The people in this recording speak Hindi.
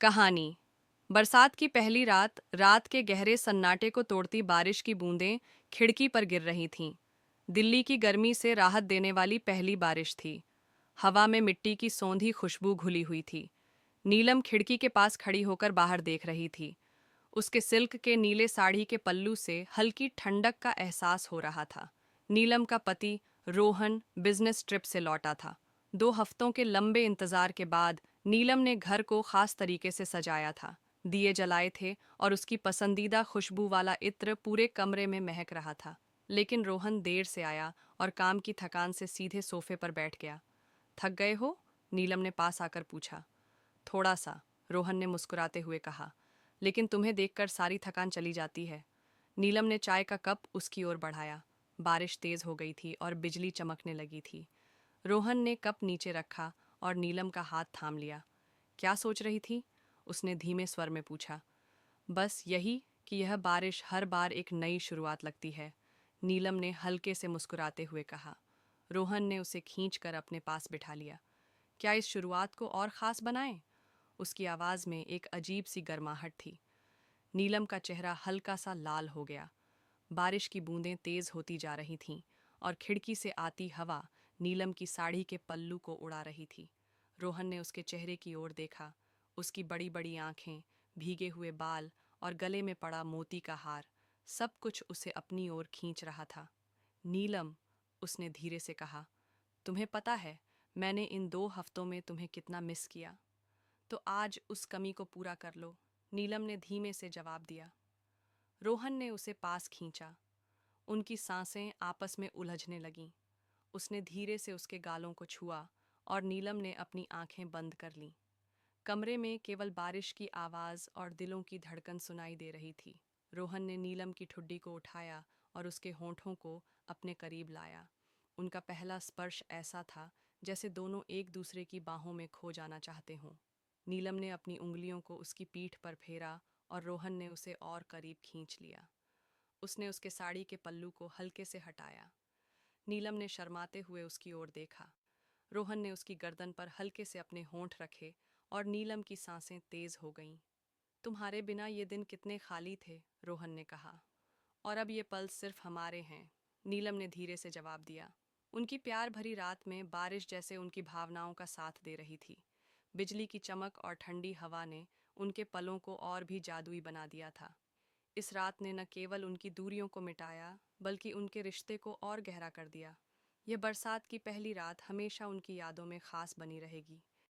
कहानी। बरसात की पहली रात, रात के गहरे सन्नाटे को तोड़ती बारिश की बूंदें खिड़की पर गिर रही थीं। दिल्ली की गर्मी से राहत देने वाली पहली बारिश थी। हवा में मिट्टी की सौंधी खुशबू घुली हुई थी। नीलम खिड़की के पास खड़ी होकर बाहर देख रही थी। उसके सिल्क के नीले साड़ी के पल्लू से हल्की ठंडक का एहसास हो रहा था। नीलम का पति रोहन बिजनेस ट्रिप से लौटा था। 2 हफ्तों के लंबे इंतजार के बाद नीलम ने घर को खास तरीके से सजाया था। दिए जलाए थे और उसकी पसंदीदा खुशबू वाला इत्र पूरे कमरे में महक रहा था। लेकिन रोहन देर से आया और काम की थकान से सीधे सोफे पर बैठ गया। थक गए हो? नीलम ने पास आकर पूछा। थोड़ा सा, रोहन ने मुस्कुराते हुए कहा। लेकिन तुम्हें देखकर सारी थकान चली जाती है। नीलम ने चाय का कप उसकी ओर बढ़ाया। बारिश तेज हो गई थी और बिजली चमकने लगी थी। रोहन ने कप नीचे रखा और नीलम का हाथ थाम लिया। क्या सोच रही थी? उसने धीमे स्वर में पूछा। बस यही कि यह बारिश हर बार एक नई शुरुआत लगती है, नीलम ने हल्के से मुस्कुराते हुए कहा। रोहन ने उसे खींचकर अपने पास बिठा लिया। क्या इस शुरुआत को और ख़ास बनाएं? उसकी आवाज़ में एक अजीब सी गर्माहट थी। नीलम का चेहरा हल्का सा लाल हो गया। बारिश की बूंदें तेज होती जा रही थीं और खिड़की से आती हवा नीलम की साड़ी के पल्लू को उड़ा रही थी। रोहन ने उसके चेहरे की ओर देखा। उसकी बड़ी बड़ी आंखें, भीगे हुए बाल और गले में पड़ा मोती का हार, सब कुछ उसे अपनी ओर खींच रहा था। नीलम, उसने धीरे से कहा, तुम्हें पता है मैंने इन 2 हफ्तों में तुम्हें कितना मिस किया। तो आज उस कमी को पूरा कर लो, नीलम ने धीमे से जवाब दिया। रोहन ने उसे पास खींचा। उनकी सांसें आपस में उलझने लगीं। उसने धीरे से उसके गालों को छुआ और नीलम ने अपनी आंखें बंद कर लीं। कमरे में केवल बारिश की आवाज़ और दिलों की धड़कन सुनाई दे रही थी। रोहन ने नीलम की ठुड्डी को उठाया और उसके होंठों को अपने करीब लाया। उनका पहला स्पर्श ऐसा था जैसे दोनों एक दूसरे की बाहों में खो जाना चाहते हों। नीलम ने अपनी उंगलियों को उसकी पीठ पर फेरा और रोहन ने उसे और करीब खींच लिया। उसने उसके साड़ी के पल्लू को हल्के से हटाया। नीलम ने शर्माते हुए उसकी ओर देखा। रोहन ने उसकी गर्दन पर हल्के से अपने होंठ रखे और नीलम की सांसें तेज हो गईं। तुम्हारे बिना ये दिन कितने खाली थे, रोहन ने कहा। और अब ये पल सिर्फ हमारे हैं, नीलम ने धीरे से जवाब दिया। उनकी प्यार भरी रात में बारिश जैसे उनकी भावनाओं का साथ दे रही थी। बिजली की चमक और ठंडी हवा ने उनके पलों को और भी जादुई बना दिया था। इस रात ने न केवल उनकी दूरियों को मिटाया, बल्कि उनके रिश्ते को और गहरा कर दिया। यह बरसात की पहली रात हमेशा उनकी यादों में खास बनी रहेगी।